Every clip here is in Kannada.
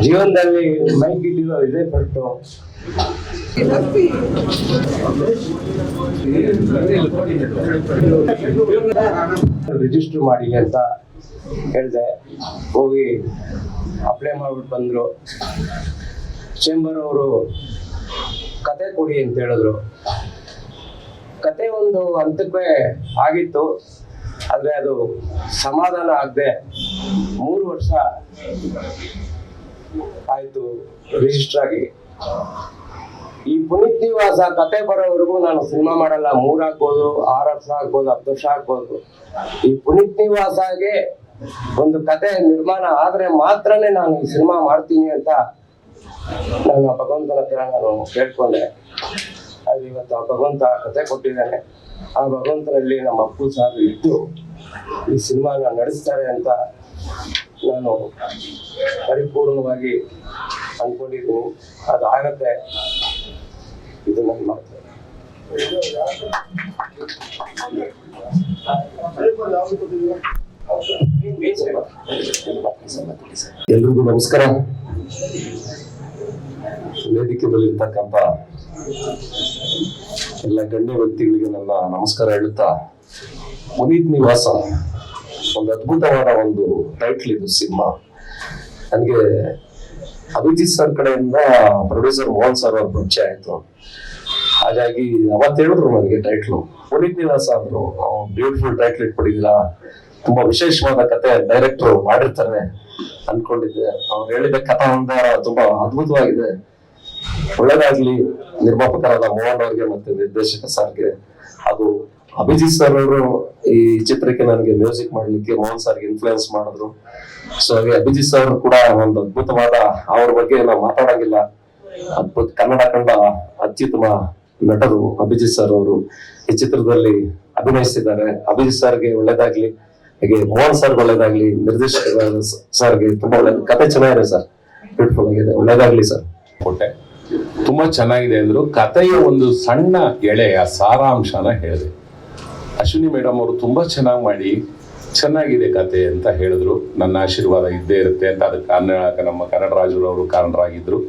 ಜೀವನದಲ್ಲಿ ಮೈಕ್ ಇಟ್ಟಿರೋ ಇದೇ ಪಟ್ಟು ರಿಜಿಸ್ಟರ್ ಮಾಡಿ ಅಂತ ಹೇಳಿದೆ. ಹೋಗಿ ಅಪ್ಲೈ ಮಾಡ್ಬಿಟ್ಟು ಬಂದರು. ಚೇಂಬರ್ ಅವರು ಕತೆ ಕೊಡಿ ಅಂತ ಹೇಳಿದ್ರು. ಕತೆ ಒಂದು ಹಂತಕ್ಕೆ ಆಗಿತ್ತು, ಆದರೆ ಅದು ಸಮಾಧಾನ ಆಗದೆ 3 ವರ್ಷ ಆಯಿತು ರಿಜಿಸ್ಟರ್ ಆಗಿ. ಈ ಪುನೀತ್ ನಿವಾಸ ಕತೆ ಬರೋವರೆಗೂ ನಾನು ಸಿನಿಮಾ ಮಾಡಲ್ಲ. 3 ಆಗ್ಬೋದು, 6 ವರ್ಷ ಆಗ್ಬೋದು, 10 ವರ್ಷ ಆಗ್ಬೋದು. ಈ ಪುನೀತ್ ನಿವಾಸಗೆ ಒಂದು ಕತೆ ನಿರ್ಮಾಣ ಆದರೆ ಮಾತ್ರನೇ ನಾನು ಈ ಸಿನಿಮಾ ಮಾಡ್ತೀನಿ ಅಂತ ನಾನು ಭಗವಂತನ ಹತ್ರ ನಾನು ಕೇಳ್ಕೊಂಡೆ. ಅದು ಇವತ್ತು ಆ ಭಗವಂತ ಕತೆ ಕೊಟ್ಟಿದ್ದಾನೆ. ಆ ಭಗವಂತನಲ್ಲಿ ನಮ್ಮ ಅಪ್ಪು ಸಾರ್ ಇದ್ದು ಈ ಸಿನಿಮಾನ ನಡೆಸ್ತಾರೆ ಅಂತ ನಾನು ಪರಿಪೂರ್ಣವಾಗಿ ಅಂದ್ಕೊಂಡಿದ್ದೀನಿ. ಅದಾಗತ್ತೆ, ಇದು ನನ್ನ ಮಾತು. ಎಲ್ರಿಗೂ ನಮಸ್ಕಾರ. ವೇದಿಕೆ ಮೇಲಿರ್ತಕ್ಕಂಥ ಎಲ್ಲ ಗಣ್ಯ ವ್ಯಕ್ತಿಗಳಿಗೆ ನನ್ನ ನಮಸ್ಕಾರ ಹೇಳುತ್ತಾ, ಪುನೀತ್ ನಿವಾಸ ಒಂದು ಅದ್ಭುತವಾದ ಒಂದು ಟೈಟ್ಲ್ ಇದು ಸಿನಿಮಾ. ನನಗೆ ಅಭಿಜಿತ್ ಸರ್ ಕಡೆಯಿಂದ ಪ್ರೊಡ್ಯೂಸರ್ ಮೋಹನ್ ಸರ್ ಅವ್ರ ಪರಿಚಯ ಆಯ್ತು. ಹಾಗಾಗಿ ಅವತ್ತು ಹೇಳಿದ್ರು ನನಗೆ ಟೈಟ್ಲು ಪುನೀತ್ ನಿವಾಸ ಅಂದ್ರು. ಬ್ಯೂಟಿಫುಲ್ ಟೈಟ್ಲ್ ಇಟ್ಬಿಟ್ಟಿದ್ದೀರಾ, ತುಂಬಾ ವಿಶೇಷವಾದ ಕತೆ ಡೈರೆಕ್ಟರ್ ಮಾಡಿರ್ತಾರೆ ಅನ್ಕೊಂಡಿದ್ದೆ. ಅವ್ರು ಹೇಳಿದ ಕಥಾಂತರ ತುಂಬಾ ಅದ್ಭುತವಾಗಿದೆ. ಒಳ್ಳೇದಾಗ್ಲಿ ನಿರ್ಮಾಪಕರಾದ ಮೋಹನ್ ಅವ್ರಿಗೆ ಮತ್ತೆ ನಿರ್ದೇಶಕ ಸರ್ಗೆ ಹಾಗೂ ಅಭಿಜಿತ್ ಸರ್ ಅವರು ಈ ಚಿತ್ರಕ್ಕೆ ನನಗೆ ಮ್ಯೂಸಿಕ್ ಮಾಡ್ಲಿಕ್ಕೆ ಮೋಹನ್ ಸರ್ಗೆ ಇನ್ಫ್ಲೂಯೆನ್ಸ್ ಮಾಡಿದ್ರು. ಸೊ ಹಾಗೆ ಅಭಿಜಿತ್ ಸರ್ ಕೂಡ ಒಂದು ಅದ್ಭುತವಾದ, ಅವ್ರ ಬಗ್ಗೆ ನಾವು ಮಾತಾಡಂಗಿಲ್ಲ, ಅದ್ಭುತ ಕನ್ನಡ ಕಂಡ ಅತ್ಯುತ್ತಮ ನಟರು ಅಭಿಜಿತ್ ಸರ್ ಅವರು ಈ ಚಿತ್ರದಲ್ಲಿ ಅಭಿನಯಿಸಿದ್ದಾರೆ. ಅಭಿಜಿತ್ ಸರ್ಗೆ ಒಳ್ಳೇದಾಗ್ಲಿ, ಹಾಗೆ ಮೋಹನ್ ಸರ್ ಒಳ್ಳೇದಾಗ್ಲಿ, ನಿರ್ದೇಶಕ ಸರ್ಗೆ ತುಂಬಾ ಒಳ್ಳೆ ಕತೆ ಚೆನ್ನಾಗಿದೆ ಸರ್, ಬ್ಯೂಟಿಫುಲ್ ಆಗಿದೆ, ಒಳ್ಳೇದಾಗ್ಲಿ ಸರ್. ಕೊಟ್ಟೆ ತುಂಬಾ ಚೆನ್ನಾಗಿದೆ ಅಂದ್ರು. ಕಥೆಯ ಒಂದು ಸಣ್ಣ ಎಳೆಯ ಸಾರಾಂಶನ ಹೇಳಿದೆ. ಅಶ್ವಿನಿ ಮೇಡಮ್ ಅವರು ತುಂಬಾ ಚೆನ್ನಾಗಿ ಮಾಡಿ ಚೆನ್ನಾಗಿದೆ ಕತೆ ಅಂತ ಹೇಳಿದ್ರು. ನನ್ನ ಆಶೀರ್ವಾದ ಇದ್ದೇ ಇರುತ್ತೆ ಅಂತ. ಅದಕ್ಕೆ ನಮ್ಮ ಕನ್ನಡ ರಾಜರವರು ಕಾರಣರಾಗಿದ್ರು.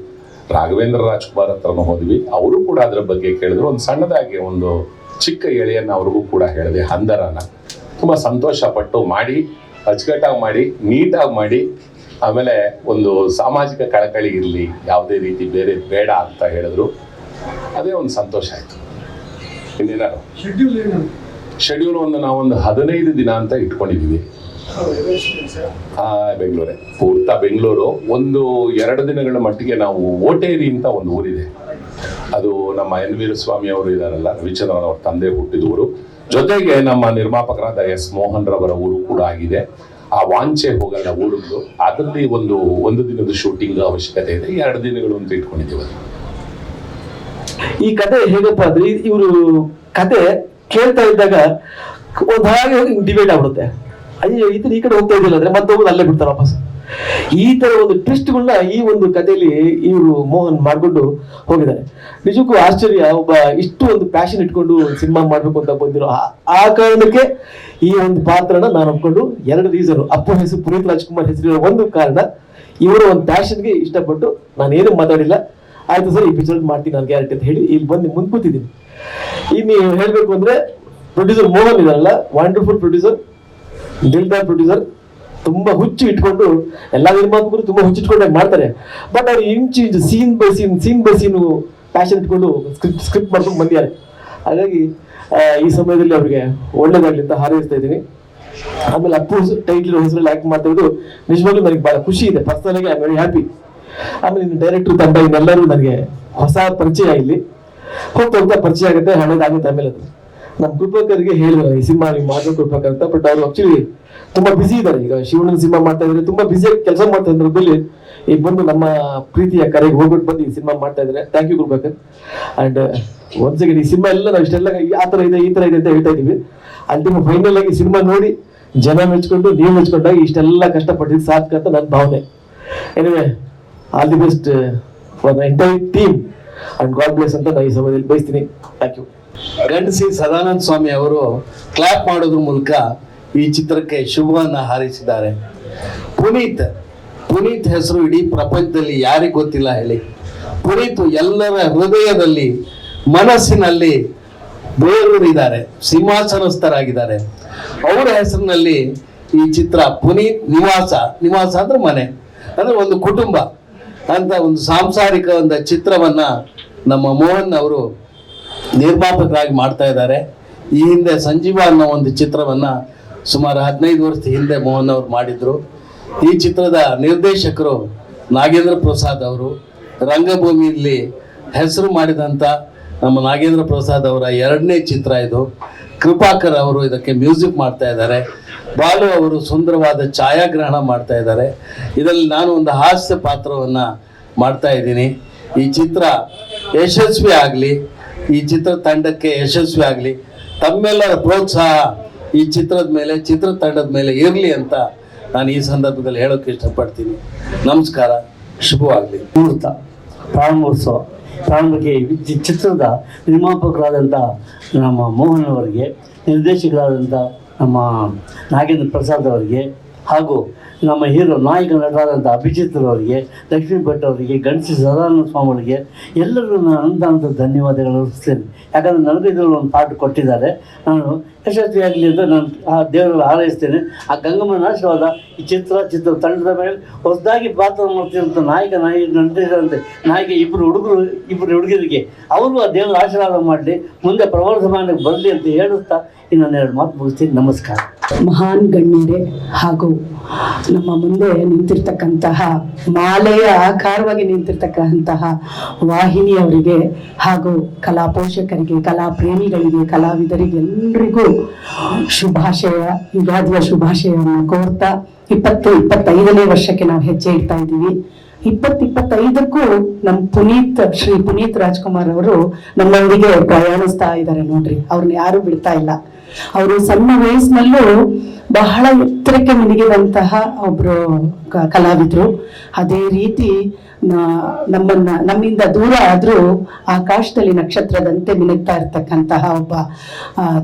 ರಾಘವೇಂದ್ರ ರಾಜ್ಕುಮಾರ್ ಹತ್ರನೂ ಹೋದ್ವಿ, ಅವರು ಕೂಡ ಅದರ ಬಗ್ಗೆ ಕೇಳಿದ್ರು. ಒಂದು ಸಣ್ಣದಾಗಿ ಒಂದು ಚಿಕ್ಕ ಎಳೆಯನ್ನು ಅವ್ರಿಗೂ ಕೂಡ ಹೇಳಿದೆ. ಹಂದರನ ತುಂಬಾ ಸಂತೋಷ ಪಟ್ಟು ಮಾಡಿ, ಅಚ್ಚುಕಟ್ಟಾಗಿ ಮಾಡಿ, ನೀಟಾಗಿ ಮಾಡಿ, ಆಮೇಲೆ ಒಂದು ಸಾಮಾಜಿಕ ಕಳಕಳಿ ಇರಲಿ, ಯಾವುದೇ ರೀತಿ ಬೇರೆ ಬೇಡ ಅಂತ ಹೇಳಿದ್ರು. ಅದೇ ಒಂದು ಸಂತೋಷ ಆಯ್ತು. ಇನ್ನೇನಾರು ಶೆಡ್ಯೂಲ್ ನಾವೊಂದು 15 ದಿನ ಅಂತ ಇಟ್ಕೊಂಡಿದ್ದೀವಿ. ಬೆಂಗಳೂರೇ ಪೂರ್ತ ಬೆಂಗಳೂರು. ಒಂದು 2 ದಿನಗಳ ಮಟ್ಟಿಗೆ ನಾವು ಓಟೇರಿ ಅಂತ ಒಂದು ಊರಿದೆ, ಅದು ನಮ್ಮ ಎನ್ ವೀರಸ್ವಾಮಿ ಅವರು ಇದಾರಲ್ಲ, ರವಿಚಂದ್ರನ್ ಅವ್ರ ತಂದೆ ಹುಟ್ಟಿದವರು. ಜೊತೆಗೆ ನಮ್ಮ ನಿರ್ಮಾಪಕರಾದ ಎಸ್ ಮೋಹನ್ ರವರ ಊರು ಕೂಡ ಆಗಿದೆ. ಆ ವಾಂಚೆ ಹೋಗಲ್ಲ ಊರುಗಳು. ಅದರಲ್ಲಿ ಒಂದು ದಿನದ ಶೂಟಿಂಗ್ ಅವಶ್ಯಕತೆ ಇದೆ. 2 ದಿನಗಳು ಅಂತ ಇಟ್ಕೊಂಡಿದ್ದೀವಿ. ಈ ಕತೆ ಹೇಗಪ್ಪ ಅಂದ್ರೆ, ಇವರು ಕತೆ ಕೇಳ್ತಾ ಇದ್ದಾಗ ಒಂದ್ ಹಾಗೆ ಡಿಬೇಟ್ ಆಗ್ಬಿಡುತ್ತೆ. ಅಯ್ಯೋ ಈತರ ಈ ಕಡೆ ಹೋಗ್ತಾ ಇದ್ದಿಲ್ಲ ಅಂದ್ರೆ ಮತ್ತೆ ಹೋಗೋದು ಅಲ್ಲೇ ಬಿಡ್ತಾರೆ ವಾಪಸ್. ಈ ತರ ಒಂದು ಟ್ವಿಸ್ಟ್ಗಳನ್ನ ಈ ಒಂದು ಕಥೆಯಲ್ಲಿ ಇವರು ಮೋಹನ್ ಮಾಡ್ಕೊಂಡು ಹೋಗಿದ್ದಾರೆ. ನಿಜಕ್ಕೂ ಆಶ್ಚರ್ಯ. ಒಬ್ಬ ಇಷ್ಟು ಒಂದು ಪ್ಯಾಷನ್ ಇಟ್ಕೊಂಡು ಸಿನಿಮಾ ಮಾಡ್ಬೇಕು ಅಂತ ಬಂದಿರೋ ಆ ಕಾರಣಕ್ಕೆ ಈ ಒಂದು ಪಾತ್ರನ ನಾನು ಒಪ್ಕೊಂಡು 2 ರೀಸನ್. ಅಪ್ಪು ಹೆಸರು ಪುನೀತ್ ರಾಜ್ಕುಮಾರ್ ಹೆಸರಿರೋ ಒಂದು ಕಾರಣ, ಇವರ ಒಂದು ಪ್ಯಾಷನ್ಗೆ ಇಷ್ಟಪಟ್ಟು ನಾನು ಏನು ಮಾತಾಡಿಲ್ಲ. ಆಯ್ತು ಸರ್, ಈ ಪಿಕ್ಚರ್ ಮಾಡ್ತೀನಿ ನಾನು ಗ್ಯಾರಂಟಿ ಅಂತ ಹೇಳಿ ಇಲ್ಲಿ ಬಂದು ಮುಂದೆ ಕೂತಿದ್ದೀನಿ. ಇನ್ನು ಹೇಳ್ಬೇಕು ಅಂದ್ರೆ, ಪ್ರೊಡ್ಯೂಸರ್ ಮೋಹನ್ ಇದಾರಲ್ಲ, ವಂಡರ್ಫುಲ್ ಪ್ರೊಡ್ಯೂಸರ್, ದಿಲ್ದಾರ್ ಪ್ರೊಡ್ಯೂಸರ್. ತುಂಬಾ ಹುಚ್ಚು ಇಟ್ಕೊಂಡು, ಎಲ್ಲಾ ನಿರ್ಮಾಪಕರು ತುಂಬಾ ಹುಚ್ಚು ಇಟ್ಕೊಂಡಾಗ ಮಾಡ್ತಾರೆ. ಬಟ್ ಅವ್ರು ಇಂಚು ಸೀನ್ ಬೈ ಸೀನ್ ಪ್ಯಾಷನ್ ಇಟ್ಕೊಂಡು ಸ್ಕ್ರಿಪ್ಟ್ ಮಾಡ್ಕೊಂಡು ಬಂದಿದ್ದಾರೆ. ಹಾಗಾಗಿ ಈ ಸಮಯದಲ್ಲಿ ಅವ್ರಿಗೆ ಒಳ್ಳೇದಾಗ್ಲಿ ಅಂತ ಹಾರೈಸ್ತಾ ಇದ್ದೀನಿ. ಆಮೇಲೆ ಅಪ್ಪು ಟೈಟ್ಲ್ ಹೆಸರಲ್ಲಿ ಆಕ್ಟ್ ಮಾಡ್ತಾ ಇದ್ದು ನಿಜವಾಗ್ಲೂ ನನಗೆ ಬಹಳ ಖುಷಿ ಇದೆ. ಪರ್ಸನಲ್ ಆಗಿ ಐ ಆಮ್ ವೆರಿ ಹ್ಯಾಪಿ. ಆಮೇಲೆ ಇನ್ನು ಡೈರೆಕ್ಟರ್ ತಂಡ ಇನ್ನೆಲ್ಲರೂ ನನಗೆ ಹೊಸ ಪರಿಚಯ. ಇಲ್ಲಿ ಹೋಗ್ತಾ ಪರಿಚಯ ಆಗುತ್ತೆ, ಹಣದಾಗುತ್ತೆ. ಆಮೇಲೆ ಅದು ನಮ್ಮ ಕೃಪಕರಿಗೆ ಹೇಳಿದ್ರು ಈ ಸಿನಿಮಾ ನೀವು ಮಾಡೋ ಕೃಪಕರ್ ಅಂತ. ಬಟ್ ಅವರು ಆಕ್ಚುಲಿ ತುಂಬಾ ಬಿಸಿ ಇದ್ದಾರೆ. ಈಗ ಶಿವಣ್ಣನ ಸಿನಿಮಾ ಮಾಡ್ತಾ ಇದ್ದಾರೆ, ತುಂಬಾ ಬಿಸಿಯಾಗಿ ಕೆಲಸ ಮಾಡ್ತಾ ಇದ್ರಲ್ಲಿ ಈಗ ಬಂದು ನಮ್ಮ ಪ್ರೀತಿಯ ಕರೆಗೆ ಹೋಗ್ಬಿಟ್ಟು ಬಂದು ಈ ಸಿನಿಮಾ ಮಾಡ್ತಾ ಇದ್ದಾರೆ. Thank you Krupakar. ಅಂಡ್ ಒಂದ್ ಸೆಕೆಂಡ್, ಈ ಸಿನಿಮಾ ಎಲ್ಲ ನಾವು ಇಷ್ಟೆಲ್ಲ ಆ ತರ ಇದೆ ಈ ತರ ಇದೆ ಅಂತ ಹೇಳ್ತಾ ಇದೀವಿ. ಅಲ್ಟಿಮೇಟ್ ಫೈನಲ್ ಆಗಿ ಸಿನಿಮಾ ನೋಡಿ ಜನ ಮೆಚ್ಕೊಂಡು, ನೀವು ಮೆಚ್ಕೊಂಡಾಗ ಇಷ್ಟೆಲ್ಲ ಕಷ್ಟಪಟ್ಟಿದ್ದು ಸಾರ್ಥಕ ಅಂತ ನನ್ನ ಭಾವನೆ. Anyway, all the best for the entire team and God bless ಅಂತ ನಾನು ಈ ಸಮಯದಲ್ಲಿ ಬಯಸ್ತೀನಿ. Thank you. ಗಂಡಸಿ ಸದಾನಂದ ಸ್ವಾಮಿ ಅವರು ಕ್ಲಾಪ್ ಮಾಡೋದ್ರ ಮೂಲಕ ಈ ಚಿತ್ರಕ್ಕೆ ಶುಭವನ್ನ ಹಾರೈಸಿದ್ದಾರೆ. ಪುನೀತ್ ಪುನೀತ್ ಹೆಸರು ಇಡೀ ಪ್ರಪಂಚದಲ್ಲಿ ಯಾರಿಗೆ ಗೊತ್ತಿಲ್ಲ ಹೇಳಿ? ಪುನೀತ್ ಎಲ್ಲರ ಹೃದಯದಲ್ಲಿ, ಮನಸ್ಸಿನಲ್ಲಿ ಬೇರೂರಿದ್ದಾರೆ, ಸಿಂಹಾಸನಸ್ಥರಾಗಿದ್ದಾರೆ. ಅವರ ಹೆಸರಿನಲ್ಲಿ ಈ ಚಿತ್ರ ಪುನೀತ್ ನಿವಾಸ, ನಿವಾಸ ಅಂದ್ರೆ ಮನೆ, ಅಂದ್ರೆ ಒಂದು ಕುಟುಂಬ ಅಂತ ಒಂದು ಸಾಂಸಾರಿಕ ಒಂದು ಚಿತ್ರವನ್ನ ನಮ್ಮ ಮೋಹನ್ ಅವರು ನಿರ್ಮಾಪಕರಾಗಿ ಮಾಡ್ತಾ ಇದ್ದಾರೆ. ಈ ಹಿಂದೆ ಸಂಜೀವ ಅನ್ನೋ ಒಂದು ಚಿತ್ರವನ್ನ ಸುಮಾರು 15 ವರ್ಷದ ಹಿಂದೆ ಮೋಹನ್ ಅವರು ಮಾಡಿದ್ರು. ಈ ಚಿತ್ರದ ನಿರ್ದೇಶಕರು ನಾಗೇಂದ್ರ ಪ್ರಸಾದ್ ಅವರು. ರಂಗಭೂಮಿಯಲ್ಲಿ ಹೆಸರು ಮಾಡಿದಂಥ ನಮ್ಮ ನಾಗೇಂದ್ರ ಪ್ರಸಾದ್ ಅವರ 2ನೇ ಚಿತ್ರ ಇದು. ಕೃಪಾಕರ್ ಅವರು ಇದಕ್ಕೆ ಮ್ಯೂಸಿಕ್ ಮಾಡ್ತಾ ಇದ್ದಾರೆ. ಬಾಲು ಅವರು ಸುಂದರವಾದ ಛಾಯಾಗ್ರಹಣ ಮಾಡ್ತಾ ಇದ್ದಾರೆ. ಇದರಲ್ಲಿ ನಾನು ಒಂದು ಹಾಸ್ಯ ಪಾತ್ರವನ್ನು ಮಾಡ್ತಾ ಇದ್ದೀನಿ. ಈ ಚಿತ್ರ ಯಶಸ್ವಿ ಆಗಲಿ, ಈ ಚಿತ್ರ ತಂಡಕ್ಕೆ ಯಶಸ್ವಿ ಆಗಲಿ, ತಮ್ಮೆಲ್ಲರ ಪ್ರೋತ್ಸಾಹ ಈ ಚಿತ್ರದ ಮೇಲೆ, ಚಿತ್ರತಂಡದ ಮೇಲೆ ಇರಲಿ ಅಂತ ನಾನು ಈ ಸಂದರ್ಭದಲ್ಲಿ ಹೇಳೋಕೆ ಇಷ್ಟಪಡ್ತೀನಿ. ನಮಸ್ಕಾರ, ಶುಭವಾಗಲಿ. ಮುಹೂರ್ತ ಪ್ರಾರಂಭೋತ್ಸವ ಪ್ರಾರಂಭಕ್ಕೆ ಚಿತ್ರದ ನಿರ್ಮಾಪಕರಾದಂಥ ನಮ್ಮ ಮೋಹನ್ ಅವರಿಗೆ, ನಿರ್ದೇಶಕರಾದಂಥ ನಮ್ಮ ನಾಗೇಂದ್ರ ಪ್ರಸಾದ್ ಅವರಿಗೆ, ಹಾಗೂ ನಮ್ಮ ಹೀರೋ ನಾಯಕ ನಟರಾದಂಥ ಅಭಿಜಿತ್ ಅವರಿಗೆ, ಲಕ್ಷ್ಮೀ ಭಟ್ ಅವರಿಗೆ, ಗಣೇಶ ಸದಾನಂದ ಸ್ವಾಮಿ ಅವರಿಗೆ ಎಲ್ಲರಿಗೂ ನಾನು ಅನಂತ ಧನ್ಯವಾದಗಳು ಅರ್ಪಿಸ್ತೇನೆ. ಯಾಕಂದರೆ ನನಗೂ ಇದರಲ್ಲಿ ಒಂದು ಪಾಠ ಕೊಟ್ಟಿದ್ದಾರೆ. ನಾನು ಯಶಸ್ವಿಯಾಗಲಿ ಅಂತ ನಾನು ಆ ದೇವರಲ್ಲಿ ಹಾರೈಸ್ತೇನೆ. ಆ ಗಂಗಮ್ಮನ ಆಶೀರ್ವಾದ ಈ ಚಿತ್ರ ತಂಡದ ಮೇಲೆ ಹೊಸದಾಗಿ ಪಾತ್ರ ಮಾಡ್ತಿರುವಂಥ ನಟಿಸಿದಂತೆ ನಾಯಕ ಇಬ್ಬರು ಹುಡುಗರಿಗೆ ಅವರು ಆ ದೇವರ ಆಶೀರ್ವಾದ ಮಾಡಲಿ, ಮುಂದೆ ಪ್ರವರ್ಧಮಾನಕ್ಕೆ ಬರಲಿ ಅಂತ ಹೇಳುತ್ತಾ ಇನ್ನೊಂದು 2 ಮಾತು ಮುಗಿಸ್ತೀನಿ. ನಮಸ್ಕಾರ. ಮಹಾನ್ ಗಣ್ಯರೇ ಹಾಗೂ ನಮ್ಮ ಮುಂದೆ ನಿಂತಿರ್ತಕ್ಕಂತಹ ಮಾಲೆಯ ಆಕಾರವಾಗಿ ನಿಂತಿರ್ತಕ್ಕಂತಹ ವಾಹಿನಿಯವರಿಗೆ ಹಾಗೂ ಕಲಾ ಪೋಷಕರಿಗೆ, ಕಲಾ ಪ್ರೇಮಿಗಳಿಗೆ, ಕಲಾವಿದರಿಗೆ ಎಲ್ಲರಿಗೂ ಶುಭಾಶಯ, ಯುಗಾದಿಯ ಶುಭಾಶಯವನ್ನು ಕೋರ್ತಾ 25ನೇ ವರ್ಷಕ್ಕೆ ನಾವು ಹೆಜ್ಜೆ ಇಡ್ತಾ ಇದ್ದೀವಿ. 25ಕ್ಕೂ ನಮ್ಮ ಶ್ರೀ ಪುನೀತ್ ರಾಜ್ಕುಮಾರ್ ಅವರು ನಮ್ಮೊಂದಿಗೆ ಪ್ರಯಾಣಿಸ್ತಾ ಇದ್ದಾರೆ ನೋಡ್ರಿ. ಅವ್ರನ್ನ ಯಾರು ಬಿಡ್ತಾ ಇಲ್ಲ. ಅವರು ಸಣ್ಣ ವಯಸ್ಸಿನಲ್ಲೂ ಬಹಳ ಎತ್ತರಕ್ಕೆ ಮಿನುಗಿದಂತಹ ಒಬ್ರು ಕಲಾವಿದರು. ಅದೇ ರೀತಿ ನಮ್ಮಿಂದ ದೂರ ಆದ್ರೂ ಆಕಾಶದಲ್ಲಿ ನಕ್ಷತ್ರದಂತೆ ಮಿನುಗ್ತಾ ಇರ್ತಕ್ಕಂತಹ ಒಬ್ಬ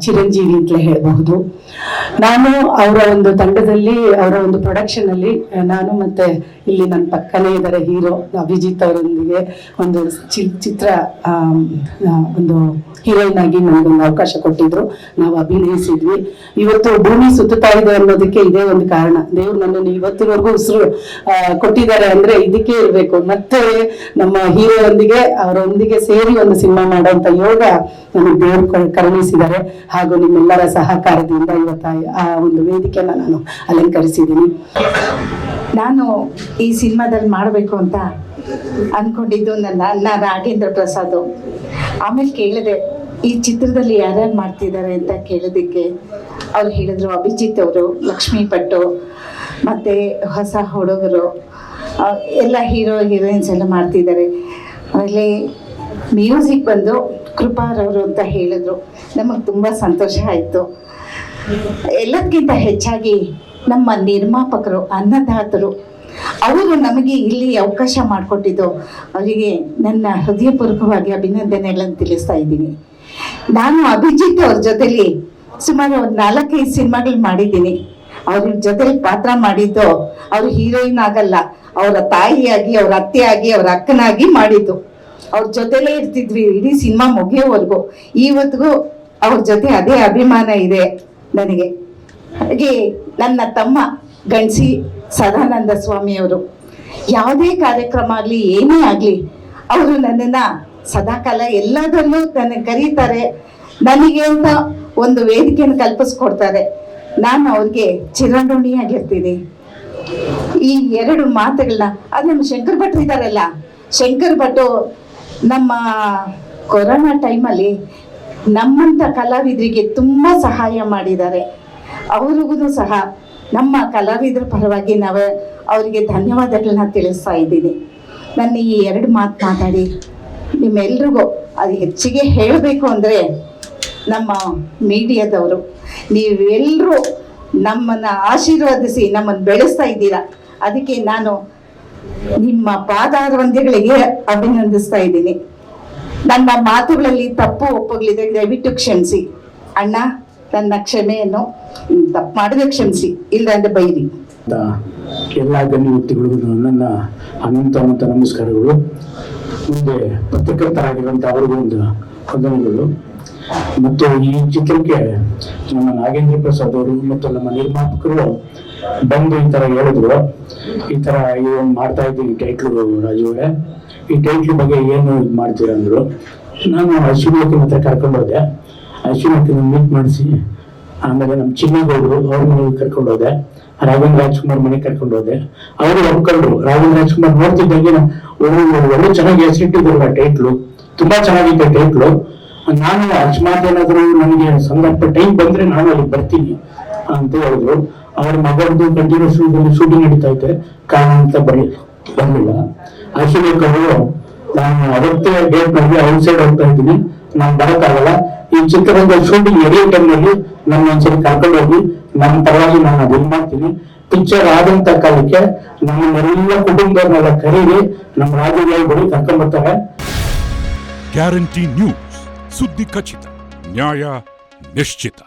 ಚಿರಂಜೀವಿ ಅಂತಲೇ ಹೇಳಬಹುದು. ನಾನು ಅವರ ಒಂದು ತಂಡದಲ್ಲಿ, ಅವರ ಒಂದು ಪ್ರೊಡಕ್ಷನ್ ಅಲ್ಲಿ ನಾನು ಮತ್ತೆ ಇಲ್ಲಿ ನನ್ನ ಪಕ್ಕನೇ ಇದ್ದಾರೆ ಹೀರೋ ಅಭಿಜಿತ್ ಅವರೊಂದಿಗೆ ಒಂದು ಚಿತ್ರ ಒಂದು ಹೀರೋಯಿನ್ ಆಗಿ ನಮಗೊಂದು ಅವಕಾಶ ಕೊಟ್ಟಿದ್ರು. ನಾವು ಅಭಿನಯಿಸಿದ್ವಿ. ಇವತ್ತು ಭೂಮಿ ಸುತ್ತುತ್ತಾ ಇದೆ ಅನ್ನೋದಕ್ಕೆ ಇದೇ ಒಂದು ಕಾರಣ. ದೇವ್ರು ನನ್ನನ್ನು ಇವತ್ತಿನವರೆಗೂ ಉಸಿರು ಕೊಟ್ಟಿದ್ದಾರೆ ಅಂದ್ರೆ ಇದಕ್ಕೆ ಇರಬೇಕು. ಮತ್ತೆ ನಮ್ಮ ಹೀರೋಯೊಂದಿಗೆ ಅವರೊಂದಿಗೆ ಸೇರಿ ಒಂದು ಸಿನಿಮಾ ಮಾಡುವಂತ ಯೋಗ ನನಗೆ ದೇವರು ಕರುಣಿಸಿದ್ದಾರೆ. ಹಾಗೂ ನಿಮ್ಮೆಲ್ಲರ ಸಹಕಾರದಿಂದ ಇವತ್ತು ಆ ಒಂದು ವೇದಿಕೆಯನ್ನ ನಾನು ಅಲಂಕರಿಸಿದ್ದೀನಿ. ನಾನು ಈ ಸಿನಿಮಾದಲ್ಲಿ ಮಾಡಬೇಕು ಅಂತ ಅಂದ್ಕೊಂಡಿದ್ದು ನನ್ನ ಅಣ್ಣ ನಾಗೇಂದ್ರ ಪ್ರಸಾದ್. ಆಮೇಲೆ ಕೇಳಿದೆ ಈ ಚಿತ್ರದಲ್ಲಿ ಯಾರ್ಯಾರು ಮಾಡ್ತಿದ್ದಾರೆ ಅಂತ ಕೇಳೋದಕ್ಕೆ ಅವ್ರು ಹೇಳಿದ್ರು ಅಭಿಜಿತ್ ಅವರು, ಲಕ್ಷ್ಮೀ ಭಟ್, ಮತ್ತು ಹೊಸ ಹುಡುಗರು ಎಲ್ಲ ಹೀರೋಯಿನ್ಸ್ ಎಲ್ಲ ಮಾಡ್ತಿದ್ದಾರೆ. ಆಮೇಲೆ ಮ್ಯೂಸಿಕ್ ಬಂದು ಕೃಪಾರವರು ಅಂತ ಹೇಳಿದ್ರು. ನಮಗೆ ತುಂಬ ಸಂತೋಷ ಆಯಿತು. ಎಲ್ಲದಕ್ಕಿಂತ ಹೆಚ್ಚಾಗಿ ನಮ್ಮ ನಿರ್ಮಾಪಕರು, ಅನ್ನದಾತರು, ಅವರು ನಮಗೆ ಇಲ್ಲಿ ಅವಕಾಶ ಮಾಡಿಕೊಟ್ಟಿದ್ದು ಅವರಿಗೆ ನನ್ನ ಹೃದಯಪೂರ್ವಕವಾಗಿ ಅಭಿನಂದನೆಗಳನ್ನು ತಿಳಿಸ್ತಾ ಇದ್ದೀನಿ. ನಾನು ಅಭಿಜಿತ್ ಅವ್ರ ಜೊತೆಲಿ ಸುಮಾರು ಒಂದು 4-5 ಸಿನಿಮಾಗಳು ಮಾಡಿದ್ದೀನಿ. ಅವ್ರ ಜೊತೆಲಿ ಪಾತ್ರ ಮಾಡಿದ್ದು ಅವ್ರು ಹೀರೋಯಿನ್ ಆಗಲ್ಲ, ಅವರ ತಾಯಿಯಾಗಿ, ಅವ್ರ ಅತ್ತೆಯಾಗಿ, ಅವ್ರ ಅಕ್ಕನಾಗಿ ಮಾಡಿದ್ದು. ಅವ್ರ ಜೊತೆಲೇ ಇರ್ತಿದ್ವಿ ಇಡೀ ಸಿನಿಮಾ ಮುಗಿಯೋವರೆಗೂ. ಇವತ್ತಿಗೂ ಅವ್ರ ಜೊತೆ ಅದೇ ಅಭಿಮಾನ ಇದೆ ನನಗೆ. ಹಾಗೆ ನನ್ನ ತಮ್ಮ ಗಣಸಿ ಸದಾನಂದ ಸ್ವಾಮಿ ಅವರು ಯಾವುದೇ ಕಾರ್ಯಕ್ರಮ ಆಗಲಿ, ಏನೇ ಆಗಲಿ, ಅವರು ನನ್ನನ್ನು ಸದಾಕಾಲ ಎಲ್ಲದರಲ್ಲೂ ನನಗೆ ಕರೀತಾರೆ. ನನಗೆ ಅಂತ ಒಂದು ವೇದಿಕೆಯನ್ನು ಕಲ್ಪಿಸ್ಕೊಡ್ತಾರೆ. ನಾನು ಅವ್ರಿಗೆ ಚಿರಋಣಿಯಾಗಿರ್ತೀನಿ. ಈ 2 ಮಾತುಗಳನ್ನ ಅದು ನಮ್ಮ ಶಂಕರ್ ಭಟ್ರು ಇದ್ದಾರಲ್ಲ, ಶಂಕರ್ ಭಟ್ಟು ನಮ್ಮ ಕೊರೋನಾ ಟೈಮಲ್ಲಿ ನಮ್ಮಂಥ ಕಲಾವಿದರಿಗೆ ತುಂಬ ಸಹಾಯ ಮಾಡಿದ್ದಾರೆ. ಅವ್ರಿಗೂ ಸಹ ನಮ್ಮ ಕಲಾವಿದರ ಪರವಾಗಿ ನಾವು ಅವರಿಗೆ ಧನ್ಯವಾದಗಳನ್ನ ತಿಳಿಸ್ತಾ ಇದ್ದೀನಿ. ನನ್ನ ಈ 2 ಮಾತು ಮಾತಾಡಿ ನಿಮ್ಮೆಲ್ರಿಗೂ ಅದು ಹೆಚ್ಚಿಗೆ ಹೇಳಬೇಕು ಅಂದರೆ ನಮ್ಮ ಮೀಡಿಯಾದವರು ನೀವೆಲ್ಲರೂ ನಮ್ಮನ್ನು ಆಶೀರ್ವದಿಸಿ ನಮ್ಮನ್ನು ಬೆಳೆಸ್ತಾ ಇದ್ದೀರಾ. ಅದಕ್ಕೆ ನಾನು ನಿಮ್ಮ ಪಾದಾರವಂದ್ಯಗಳಿಗೆ ಅಭಿನಂದಿಸ್ತಾ ಇದ್ದೀನಿ. ನನ್ನ ಮಾತುಗಳಲ್ಲಿ ತಪ್ಪು ಒಪ್ಪುಗಳಿದೆ, ದಯವಿಟ್ಟು ಕ್ಷಮಿಸಿ. ಅಣ್ಣ, ನನ್ನ ಕ್ಷಮೆಯನ್ನು ತಪ್ಪು ಮಾಡಿದ್ರೆ ಕ್ಷಮಿಸಿ, ಇಲ್ಲ ಅಂದ್ರೆ ಬೈರಿ. ಎಲ್ಲ ಗಣ್ಯ ವ್ಯಕ್ತಿಗಳಿಗೂ ನನ್ನ ಅನಂತ ನಮಸ್ಕಾರಗಳು. ಮುಂದೆ ಪತ್ರಕರ್ತರಾಗಿರುವಂಥ ಅವ್ರಿಗೂ ಒಂದು ವಂದನೆಗಳು. ಮತ್ತು ಈ ಚಿತ್ರಕ್ಕೆ ನಮ್ಮ ನಾಗೇಂದ್ರ ಪ್ರಸಾದ್ ಅವರು ಮತ್ತು ನಮ್ಮ ನಿರ್ಮಾಪಕರು ಬಂದು ಈ ಥರ ಹೇಳಿದ್ರು, ಈ ಥರ ಇದೊಂದು ಮಾಡ್ತಾ ಇದ್ದೀವಿ ಟೈಟ್ಲು ರಾಜುವೇ, ಈ ಟೈಟ್ಲ್ ಬಗ್ಗೆ ಏನು ಇದು ಮಾಡ್ತೀರಂದ್ರು. ನಾನು ಅಶ್ವಿನಿ ಹತ್ರ ಕರ್ಕೊಂಡು ಹೋದೆ. ಅಶ್ವಿನಿ ಮೀಟ್ ಮಾಡಿಸಿ ಆಮೇಲೆ ನಮ್ಮ ಚಿನ್ನಗೌಡರು ಅವ್ರ ಮನೆಗೆ ಕರ್ಕೊಂಡು ಹೋದೆ. ರಾಘವೇಂದ್ರ ರಾಜ್ಕುಮಾರ್ ಮನೆಗೆ ಕರ್ಕೊಂಡು ಹೋದೆ. ಅವರು ಒಪ್ಕೊಂಡ್ರು. ರಾಘವೇಂದ್ರ ರಾಜ್ಕುಮಾರ್ ನೋಡ್ತಿದ್ದಂಗೆ ಒಳ್ಳೆ ಚೆನ್ನಾಗಿ ಹೆಸರಿಟ್ಟಿದ್ರು ಆ ಟೈಟ್ಲು, ತುಂಬಾ ಚೆನ್ನಾಗಿತ್ತು ಟೈಟ್ಲು. ನಾನು ಅಕಸ್ಮಾತ್ ಏನಾದ್ರು ನನಗೆ ಸಂದರ್ಭ ಟೈಮ್ ಬಂದ್ರೆ ನಾನು ಅಲ್ಲಿ ಬರ್ತೀನಿ ಅಂತ ಹೇಳಿದ್ರು. ಅವ್ರ ಮಗದ್ದು ಕಂಟಿನ್ಯೂಸ್ ಶೂಟಿಂಗ್ ನಡೀತಾ ಇದೆ, ಕಾರಣ ಅಂತ ಬರ್ಲಿಲ್ಲ. ಅಶ್ವಿನಿ ಅವರು ನಾನು ಅವತ್ತೇ ಡೇಟ್ ನಲ್ಲಿ ಔಟ್ ಸೈಡ್ ಹೋಗ್ತಾ ಇದ್ದೀನಿ, ನಾನು ಬರೋಕ್ಕಾಗಲ್ಲ, ಈ ಚಿತ್ರರಂಗ ಶೂಟಿಂಗ್ ನಡೆಯೋ ಟೈಮ್ನಲ್ಲಿ ನನ್ನ ಒಂದ್ಸರಿ ಕರ್ಕೊಂಡು ಹೋಗಿ ನನ್ನ ಪರವಾಗಿ ನಾನು ಅದನ್ನ ಮಾಡ್ತೀನಿ. ಪಿಕ್ಚರ್ ಆದಂತ ಕಾಲಕ್ಕೆ ನಮ್ಮನ್ನೆಲ್ಲ ಕುಟುಂಬದವ್ರನ್ನೆಲ್ಲ ಕರೀರಿ, ನಮ್ಮ ರಾಜ್ಯಗಳು ಕರ್ಕೊಂಡ್ ಬರ್ತಾರೆ. ಗ್ಯಾರಂಟಿ ನ್ಯೂಸ್, ಸುದ್ದಿ ಖಚಿತ, ನ್ಯಾಯ ನಿಶ್ಚಿತ.